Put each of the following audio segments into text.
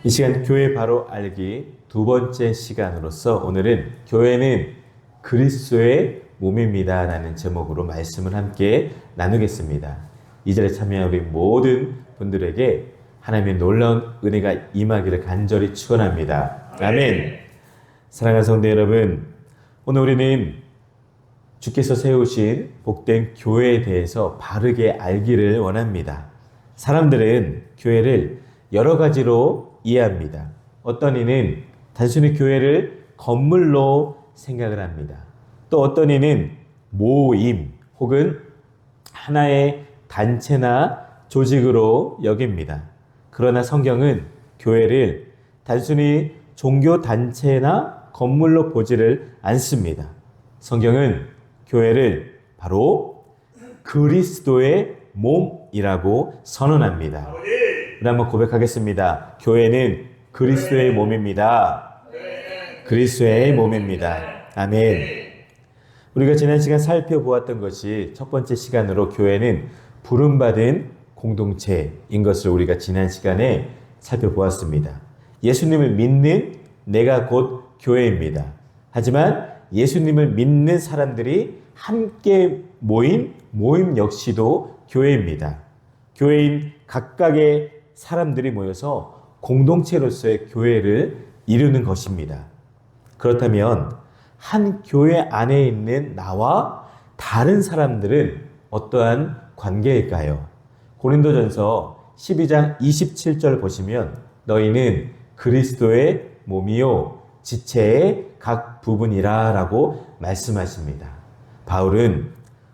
이 시간 교회 바로 알기 두 번째 시간으로서 오늘은 교회는 그리스도의 몸입니다 라는 제목으로 말씀을 함께 나누겠습니다. 이 자리에 참여한 우리 모든 분들에게 하나님의 놀라운 은혜가 임하기를 간절히 축원합니다. 아멘. 사랑하는 성도 여러분, 오늘 우리는 주께서 세우신 복된 교회에 대해서 바르게 알기를 원합니다. 사람들은 교회를 여러 가지로 이해합니다. 어떤 이는 단순히 교회를 건물로 생각을 합니다. 또 어떤 이는 모임 혹은 하나의 단체나 조직으로 여깁니다. 그러나 성경은 교회를 단순히 종교 단체나 건물로 보지를 않습니다. 성경은 교회를 바로 그리스도의 몸이라고 선언합니다. 우리 한번 고백하겠습니다. 교회는 그리스도의 몸입니다. 그리스도의 몸입니다. 아멘. 우리가 지난 시간 살펴보았던 것이 첫 번째 시간으로 교회는 부름받은 공동체인 것을 우리가 지난 시간에 살펴보았습니다. 예수님을 믿는 내가 곧 교회입니다. 하지만 예수님을 믿는 사람들이 함께 모인 모임 역시도 교회입니다. 교회인 각각의 사람들이 모여서 공동체로서의 교회를 이루는 것입니다. 그렇다면 한 교회 안에 있는 나와 다른 사람들은 어떠한 관계일까요? 고린도전서 12장 27절 보시면 너희는 그리스도의 몸이요 지체의 각 부분이라 라고 말씀하십니다. 바울은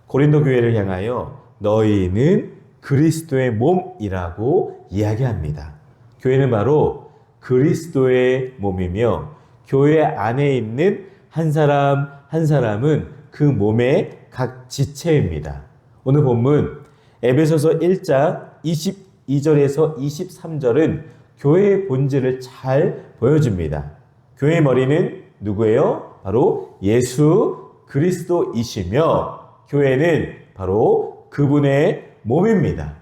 고린도 교회를 향하여 너희는 그리스도의 몸이라고 이야기합니다. 교회는 바로 그리스도의 몸이며 교회 안에 있는 한 사람 한 사람은 그 몸의 각 지체입니다. 오늘 본문 에베소서 1장 22절에서 23절은 교회의 본질을 잘 보여줍니다. 교회의 머리는 누구예요? 바로 예수 그리스도이시며 교회는 바로 그분의 몸입니다.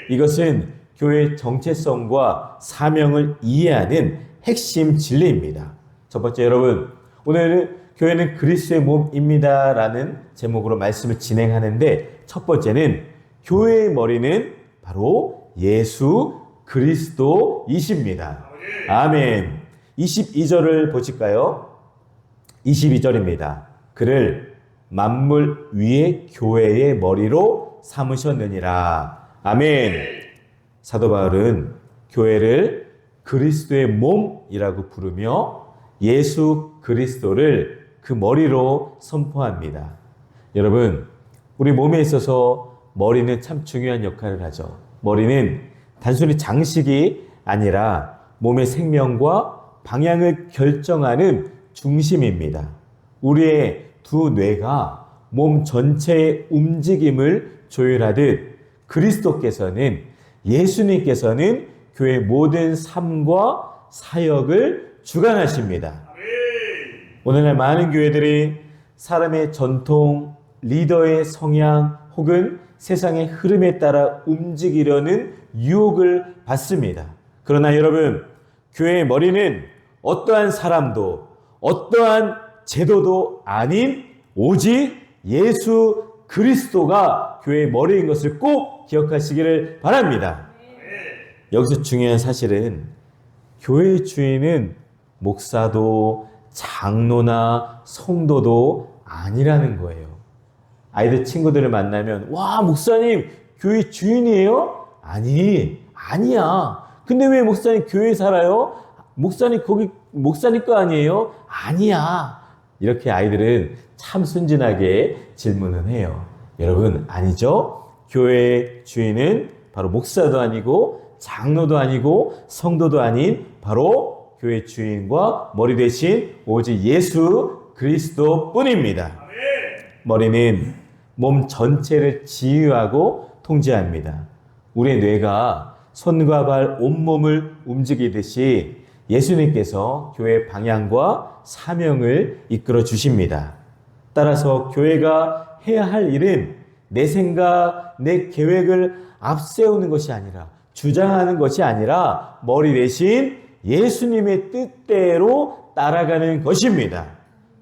이것은 교회의 정체성과 사명을 이해하는 핵심 진리입니다. 첫 번째 여러분, 오늘은 교회는 그리스도의 몸입니다 라는 제목으로 말씀을 진행하는데 첫 번째는 교회의 머리는 바로 예수 그리스도이십니다. 아멘. 22절을 보실까요? 22절입니다. 그를 만물 위의 교회의 머리로 삼으셨느니라. 아멘. 사도 바울은 교회를 그리스도의 몸이라고 부르며 예수 그리스도를 그 머리로 선포합니다. 여러분, 우리 몸에 있어서 머리는 참 중요한 역할을 하죠. 머리는 단순히 장식이 아니라 몸의 생명과 방향을 결정하는 중심입니다. 우리의 두 뇌가 몸 전체의 움직임을 조율하듯 그리스도께서는 예수님께서는 교회의 모든 삶과 사역을 주관하십니다. 오늘날 많은 교회들이 사람의 전통, 리더의 성향 혹은 세상의 흐름에 따라 움직이려는 유혹을 받습니다. 그러나 여러분, 교회의 머리는 어떠한 사람도 어떠한 제도도 아닌 오직 예수 그리스도가 교회의 머리인 것을 꼭 기억하시기를 바랍니다. 여기서 중요한 사실은 교회의 주인은 목사도 장로나 성도도 아니라는 거예요. 아이들 친구들을 만나면 와 목사님 교회 주인이에요? 아니야. 근데 왜 목사님 교회에 살아요? 목사님 거기 목사님 거 아니에요? 아니야. 이렇게 아이들은 참 순진하게 질문을 해요. 여러분 아니죠? 교회의 주인은 바로 목사도 아니고 장로도 아니고 성도도 아닌 바로 교회 주인과 머리 대신 오직 예수 그리스도 뿐입니다. 머리는 몸 전체를 지휘하고 통제합니다. 우리의 뇌가 손과 발 온몸을 움직이듯이 예수님께서 교회의 방향과 사명을 이끌어 주십니다. 따라서 교회가 해야 할 일은 내 생각, 내 계획을 앞세우는 것이 아니라 주장하는 것이 아니라 머리 대신 예수님의 뜻대로 따라가는 것입니다.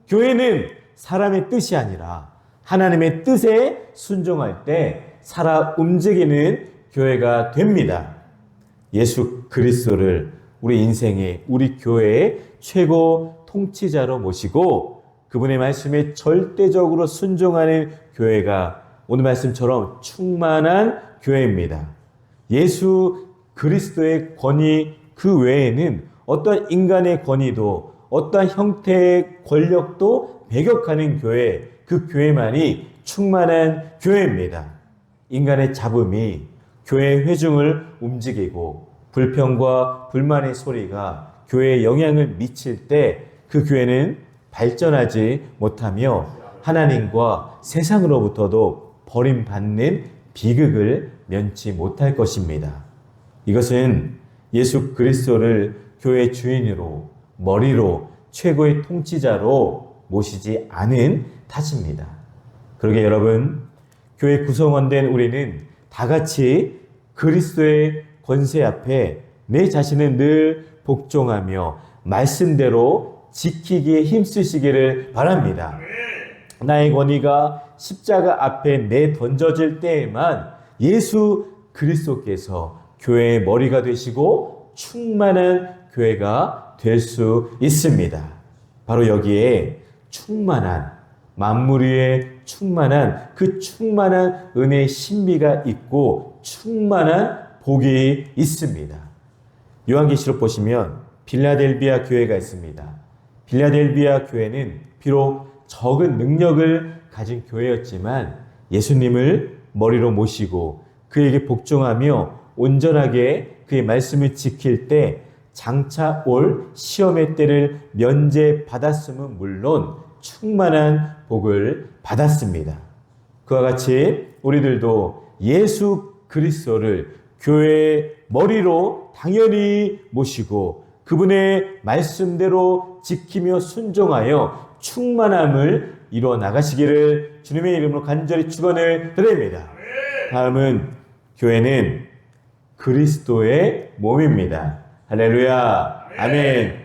교회는 사람의 뜻이 아니라 하나님의 뜻에 순종할 때 살아 움직이는 교회가 됩니다. 예수 그리스도를 우리 인생의, 우리 교회의 최고 통치자로 모시고 그분의 말씀에 절대적으로 순종하는 교회가 오늘 말씀처럼 충만한 교회입니다. 예수 그리스도의 권위 그 외에는 어떤 인간의 권위도 어떤 형태의 권력도 배격하는 교회, 그 교회만이 충만한 교회입니다. 인간의 잡음이 교회의 회중을 움직이고 불평과 불만의 소리가 교회에 영향을 미칠 때 그 교회는 발전하지 못하며 하나님과 세상으로부터도 버림받는 비극을 면치 못할 것입니다. 이것은 예수 그리스도를 교회의 주인으로, 머리로, 최고의 통치자로 모시지 않은 탓입니다. 그러게 여러분, 교회 구성원된 우리는 다 같이 그리스도의 권세 앞에 내 자신을 늘 복종하며 말씀대로 지키기에 힘쓰시기를 바랍니다. 나의 권위가 십자가 앞에 내던져질 때에만 예수 그리스도께서 교회의 머리가 되시고 충만한 교회가 될 수 있습니다. 바로 여기에 충만한, 만물 위에 충만한 그 충만한 은혜의 신비가 있고 충만한 복이 있습니다. 요한계시록 보시면 빌라델비아 교회가 있습니다. 빌라델비아 교회는 비록 적은 능력을 가진 교회였지만 예수님을 머리로 모시고 그에게 복종하며 온전하게 그의 말씀을 지킬 때 장차 올 시험의 때를 면제받았음은 물론 충만한 복을 받았습니다. 그와 같이 우리들도 예수 그리스도를 교회의 머리로 당연히 모시고 그분의 말씀대로 지키며 순종하여 충만함을 이루어 나가시기를 주님의 이름으로 간절히 축원을 드립니다. 다음은 교회는 그리스도의 몸입니다. 할렐루야. 아멘.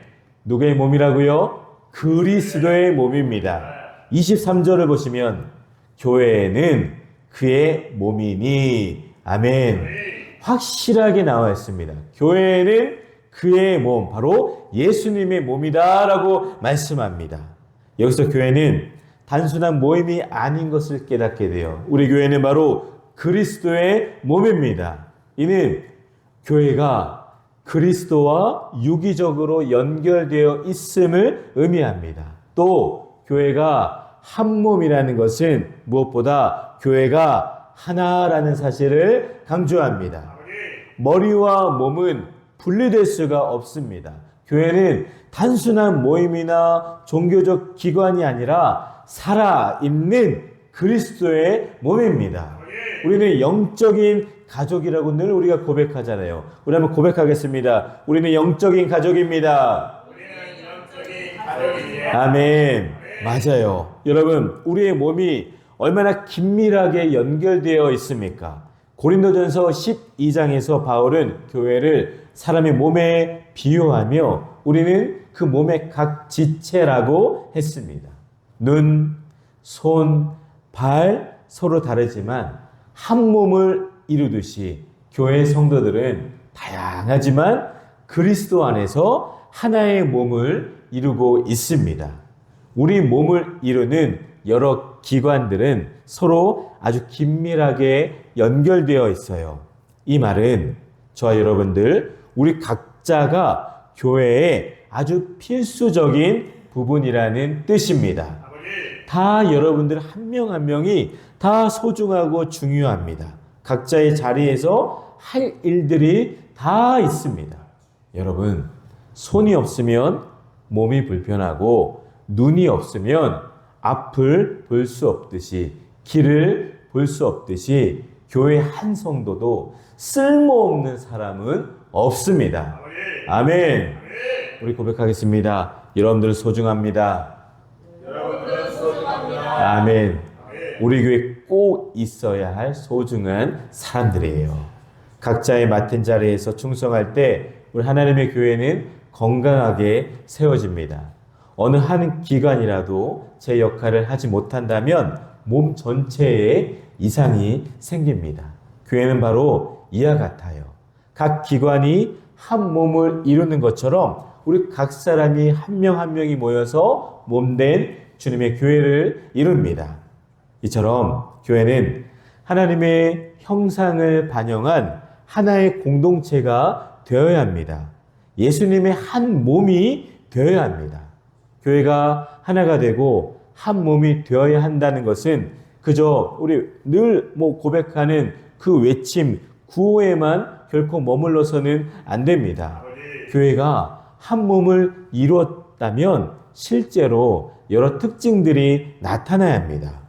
누구의 몸이라고요? 그리스도의 몸입니다. 23절을 보시면 교회는 그의 몸이니. 아멘. 확실하게 나와 있습니다. 교회는 그의 몸, 바로 예수님의 몸이다라고 말씀합니다. 여기서 교회는 단순한 모임이 아닌 것을 깨닫게 돼요. 우리 교회는 바로 그리스도의 몸입니다. 이는 교회가 그리스도와 유기적으로 연결되어 있음을 의미합니다. 또 교회가 한 몸이라는 것은 무엇보다 교회가 하나라는 사실을 강조합니다. 머리와 몸은 분리될 수가 없습니다. 교회는 단순한 모임이나 종교적 기관이 아니라 살아있는 그리스도의 몸입니다. 우리는 영적인 가족이라고 늘 우리가 고백하잖아요. 우리 한번 고백하겠습니다. 우리는 영적인 가족입니다. 아멘. 맞아요. 여러분, 우리의 몸이 얼마나 긴밀하게 연결되어 있습니까? 고린도전서 12장에서 바울은 교회를 사람의 몸에 비유하며 우리는 그 몸의 각 지체라고 했습니다. 눈, 손, 발 서로 다르지만 한 몸을 이루듯이 교회 성도들은 다양하지만 그리스도 안에서 하나의 몸을 이루고 있습니다. 우리 몸을 이루는 여러 기관들은 서로 아주 긴밀하게 연결되어 있어요. 이 말은 저와 여러분들, 우리 각자가 교회의 아주 필수적인 부분이라는 뜻입니다. 다 여러분들 한 명 한 명이 다 소중하고 중요합니다. 각자의 자리에서 할 일들이 다 있습니다. 여러분, 손이 없으면 몸이 불편하고 눈이 없으면 앞을 볼 수 없듯이 길을 볼 수 없듯이 교회 한 성도도 쓸모없는 사람은 없습니다. 아멘. 우리 고백하겠습니다. 여러분들 소중합니다. 아멘. 우리 교회 꼭 있어야 할 소중한 사람들이에요. 각자의 맡은 자리에서 충성할 때 우리 하나님의 교회는 건강하게 세워집니다. 어느 한 기관이라도 제 역할을 하지 못한다면 몸 전체에 이상이 생깁니다. 교회는 바로 이와 같아요. 각 기관이 한 몸을 이루는 것처럼 우리 각 사람이 한 명 한 명이 모여서 몸된 주님의 교회를 이룹니다. 이처럼 교회는 하나님의 형상을 반영한 하나의 공동체가 되어야 합니다. 예수님의 한 몸이 되어야 합니다. 교회가 하나가 되고 한 몸이 되어야 한다는 것은 그저 우리 늘 고백하는 그 외침, 구호에만 결코 머물러서는 안 됩니다. 교회가 한 몸을 이루었다면 실제로 여러 특징들이 나타나야 합니다.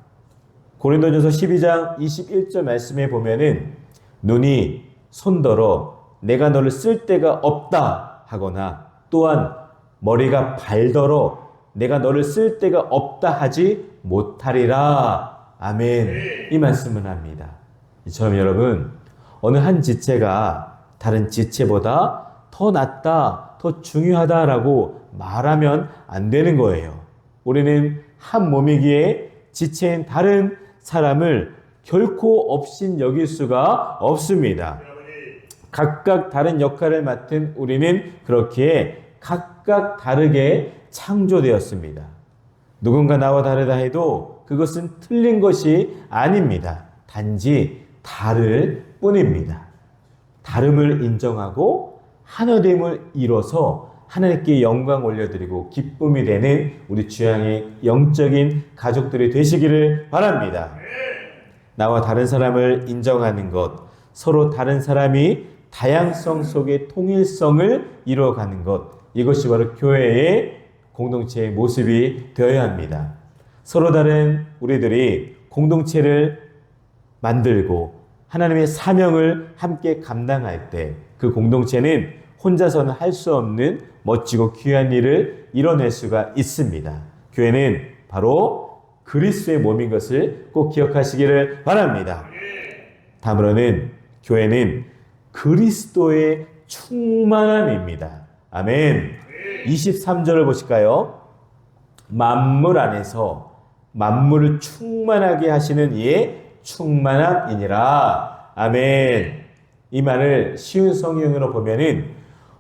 고린도전서 12장 21절 말씀에 보면은 눈이 손더러 내가 너를 쓸 데가 없다 하거나 또한 머리가 발더러 내가 너를 쓸 데가 없다 하지 못하리라. 아멘. 이 말씀을 합니다. 이처럼 여러분, 어느 한 지체가 다른 지체보다 더 낫다, 더 중요하다라고 말하면 안 되는 거예요. 우리는 한 몸이기에 지체인 다른 사람을 결코 없인 여길 수가 없습니다. 각각 다른 역할을 맡은 우리는 그렇게 각각 다르게 창조되었습니다. 누군가 나와 다르다 해도 그것은 틀린 것이 아닙니다. 단지 다를 뿐입니다. 다름을 인정하고 하나됨을 이뤄서 하나님께 영광 올려드리고 기쁨이 되는 우리 주양의 영적인 가족들이 되시기를 바랍니다. 나와 다른 사람을 인정하는 것, 서로 다른 사람이 다양성 속의 통일성을 이루어가는 것, 이것이 바로 교회의 공동체의 모습이 되어야 합니다. 서로 다른 우리들이 공동체를 만들고 하나님의 사명을 함께 감당할 때 그 공동체는 혼자서는 할 수 없는 멋지고 귀한 일을 이뤄낼 수가 있습니다. 교회는 바로 그리스도의 몸인 것을 꼭 기억하시기를 바랍니다. 다음으로는 교회는 그리스도의 충만함입니다. 아멘. 23절을 보실까요? 만물 안에서 만물을 충만하게 하시는 이의 충만함이니라. 아멘. 이 말을 쉬운 성경으로 보면은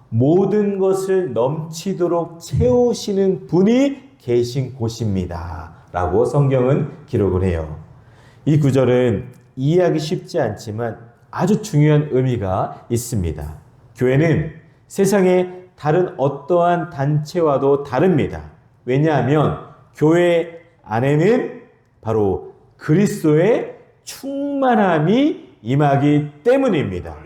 모든 것을 넘치도록 채우시는 분이 계신 곳입니다. 라고 성경은 기록을 해요. 이 구절은 이해하기 쉽지 않지만 아주 중요한 의미가 있습니다. 교회는 세상의 다른 어떠한 단체와도 다릅니다. 왜냐하면 교회 안에는 바로 그리스도의 충만함이 임하기 때문입니다.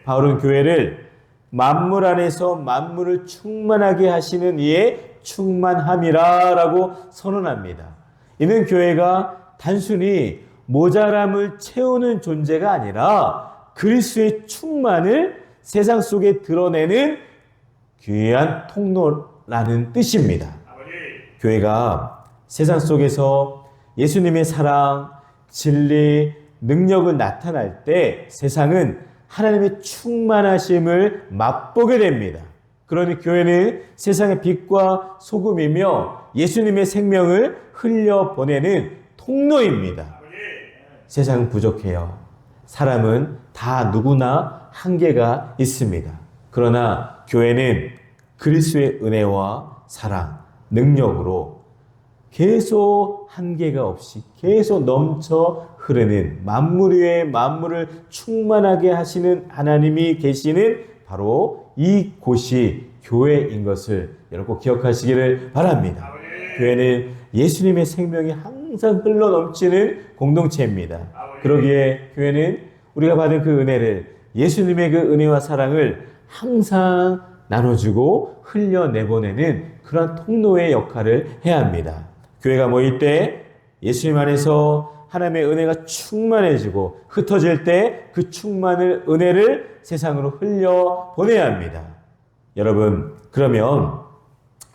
바울은 교회를 만물 안에서 만물을 충만하게 하시는 이의 충만함이라 라고 선언합니다. 이는 교회가 단순히 모자람을 채우는 존재가 아니라 그리스도의 충만을 세상 속에 드러내는 귀한 통로라는 뜻입니다. 교회가 세상 속에서 예수님의 사랑, 진리, 능력을 나타날 때 세상은 하나님의 충만하심을 맛보게 됩니다. 그러니 교회는 세상의 빛과 소금이며 예수님의 생명을 흘려보내는 통로입니다. 세상은 부족해요. 사람은 다 누구나 한계가 있습니다. 그러나 교회는 그리스도의 은혜와 사랑, 능력으로 계속 한계가 없이 계속 넘쳐 흐르는 만물 위에 만물을 충만하게 하시는 하나님이 계시는 바로 이 곳이 교회인 것을 여러분 꼭 기억하시기를 바랍니다. 교회는 예수님의 생명이 항상 흘러 넘치는 공동체입니다. 그러기에 교회는 우리가 받은 그 은혜를 예수님의 그 은혜와 사랑을 항상 나눠주고 흘려내보내는 그런 통로의 역할을 해야 합니다. 교회가 모일 때 예수님 안에서 하나님의 은혜가 충만해지고 흩어질 때 그 충만을 은혜를 세상으로 흘려 보내야 합니다. 여러분, 그러면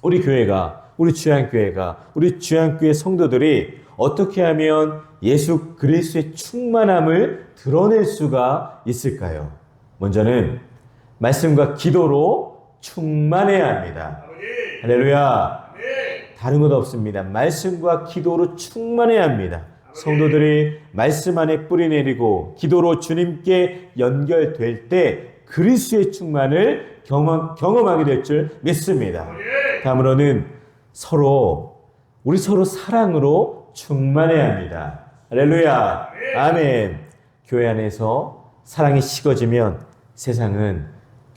우리 교회가, 우리 주양교회가, 우리 주양교회 성도들이 어떻게 하면 예수 그리스도의 충만함을 드러낼 수가 있을까요? 먼저는 말씀과 기도로 충만해야 합니다. 할렐루야. 다른 것 없습니다. 말씀과 기도로 충만해야 합니다. 성도들이 말씀 안에 뿌리 내리고 기도로 주님께 연결될 때 그리스도의 충만을 경험하게 될 줄 믿습니다. 다음으로는 우리 서로 사랑으로 충만해야 합니다. 할렐루야. 아멘. 교회 안에서 사랑이 식어지면 세상은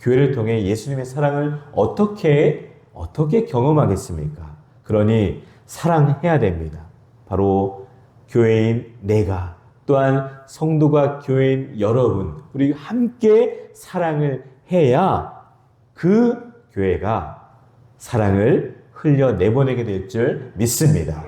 교회를 통해 예수님의 사랑을 어떻게 경험하겠습니까? 그러니 사랑해야 됩니다. 바로 교회인 내가 또한 성도가 교회인 여러분 우리 함께 사랑을 해야 그 교회가 사랑을 흘려 내보내게 될 줄 믿습니다.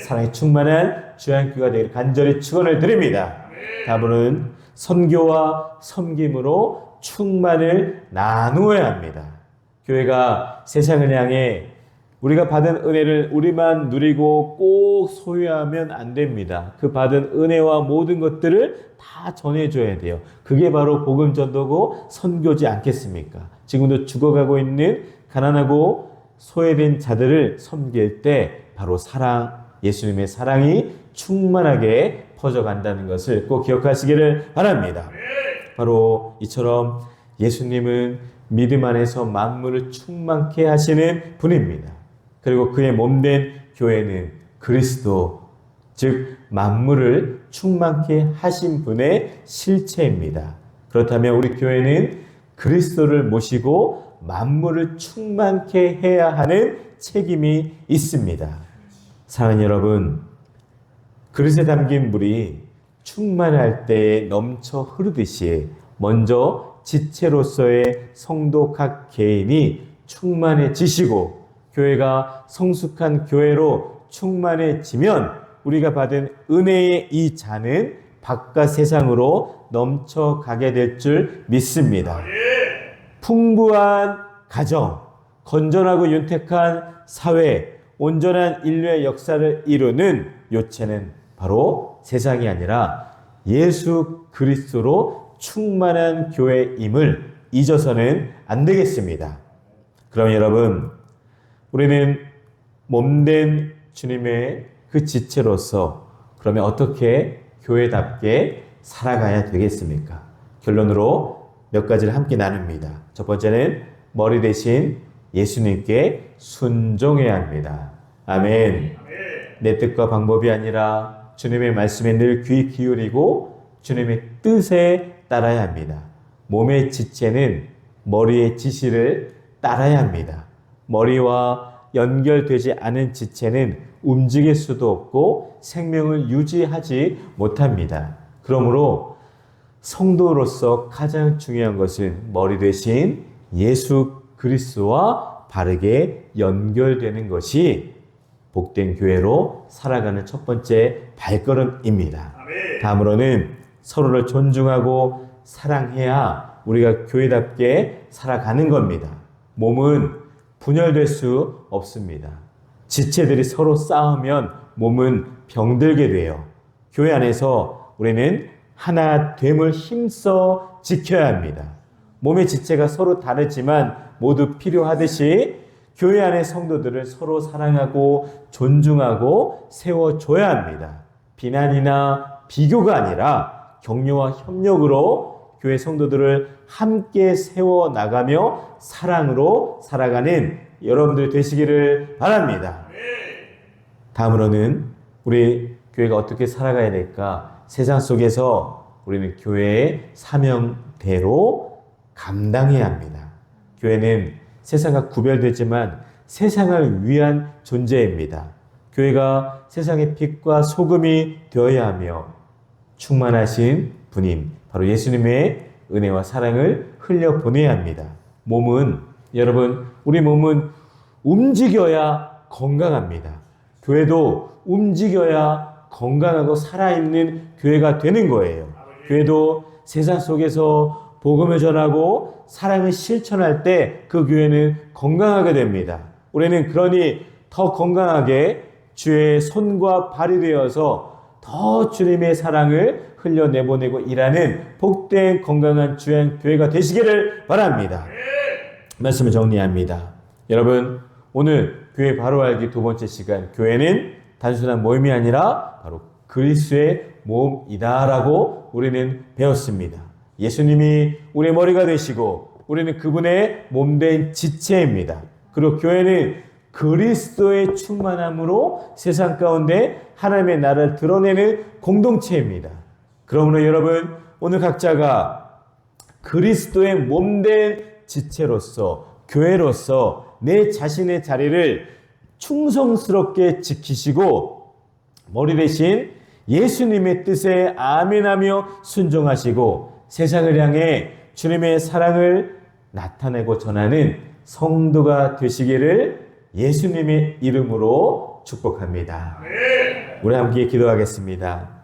사랑이 충만한 주안교회가 되기를 간절히 축원을 드립니다. 다음으로는 선교와 섬김으로 충만을 나누어야 합니다. 교회가 세상을 향해 우리가 받은 은혜를 우리만 누리고 꼭 소유하면 안 됩니다. 그 받은 은혜와 모든 것들을 다 전해줘야 돼요. 그게 바로 복음 전도고 선교지 않겠습니까? 지금도 죽어가고 있는 가난하고 소외된 자들을 섬길 때 바로 예수님의 사랑이 충만하게 퍼져간다는 것을 꼭 기억하시기를 바랍니다. 바로 이처럼 예수님은 믿음 안에서 만물을 충만케 하시는 분입니다. 그리고 그의 몸된 교회는 그리스도, 즉 만물을 충만케 하신 분의 실체입니다. 그렇다면 우리 교회는 그리스도를 모시고 만물을 충만케 해야 하는 책임이 있습니다. 사랑하는 여러분, 그릇에 담긴 물이 충만할 때에 넘쳐 흐르듯이 먼저 지체로서의 성도 각 개인이 충만해지시고 교회가 성숙한 교회로 충만해지면 우리가 받은 은혜의 이 잔은 바깥 세상으로 넘쳐가게 될 줄 믿습니다. 풍부한 가정, 건전하고 윤택한 사회, 온전한 인류의 역사를 이루는 요체는 바로 세상이 아니라 예수 그리스도로 충만한 교회임을 잊어서는 안 되겠습니다. 그럼 여러분, 우리는 몸된 주님의 그 지체로서 그러면 어떻게 교회답게 살아가야 되겠습니까? 결론으로 몇 가지를 함께 나눕니다. 첫 번째는 머리 대신 예수님께 순종해야 합니다. 아멘. 내 뜻과 방법이 아니라 주님의 말씀에 늘 귀 기울이고 주님의 뜻에 따라야 합니다. 몸의 지체는 머리의 지시를 따라야 합니다. 머리와 연결되지 않은 지체는 움직일 수도 없고 생명을 유지하지 못합니다. 그러므로 성도로서 가장 중요한 것은 머리 대신 예수 그리스도와 바르게 연결되는 것이 복된 교회로 살아가는 첫 번째 발걸음입니다. 다음으로는 서로를 존중하고 사랑해야 우리가 교회답게 살아가는 겁니다. 몸은 분열될 수 없습니다. 지체들이 서로 싸우면 몸은 병들게 돼요. 교회 안에서 우리는 하나 됨을 힘써 지켜야 합니다. 몸의 지체가 서로 다르지만 모두 필요하듯이 교회 안의 성도들을 서로 사랑하고 존중하고 세워줘야 합니다. 비난이나 비교가 아니라 격려와 협력으로 교회 성도들을 함께 세워나가며 사랑으로 살아가는 여러분들이 되시기를 바랍니다. 다음으로는 우리 교회가 어떻게 살아가야 될까? 세상 속에서 우리는 교회의 사명대로 감당해야 합니다. 교회는 세상과 구별되지만 세상을 위한 존재입니다. 교회가 세상의 빛과 소금이 되어야 하며 충만하신 분임, 바로 예수님의 은혜와 사랑을 흘려보내야 합니다. 여러분, 우리 몸은 움직여야 건강합니다. 교회도 움직여야 건강하고 살아있는 교회가 되는 거예요. 교회도 세상 속에서 복음을 전하고 사랑을 실천할 때 그 교회는 건강하게 됩니다. 우리는 그러니 더 건강하게 주의 손과 발이 되어서 더 주님의 사랑을 흘려내보내고 일하는 복된 건강한 주의 교회가 되시기를 바랍니다. 말씀을 정리합니다. 여러분, 오늘 교회 바로 알기 두 번째 시간, 교회는 단순한 모임이 아니라 바로 그리스도의 몸이다라고 우리는 배웠습니다. 예수님이 우리의 머리가 되시고 우리는 그분의 몸된 지체입니다. 그리고 교회는 그리스도의 충만함으로 세상 가운데 하나님의 나라를 드러내는 공동체입니다. 그러므로 여러분, 오늘 각자가 그리스도의 몸된 지체로서, 교회로서 내 자신의 자리를 충성스럽게 지키시고 머리 대신 예수님의 뜻에 아멘하며 순종하시고 세상을 향해 주님의 사랑을 나타내고 전하는 성도가 되시기를 예수님의 이름으로 축복합니다. 우리 함께 기도하겠습니다.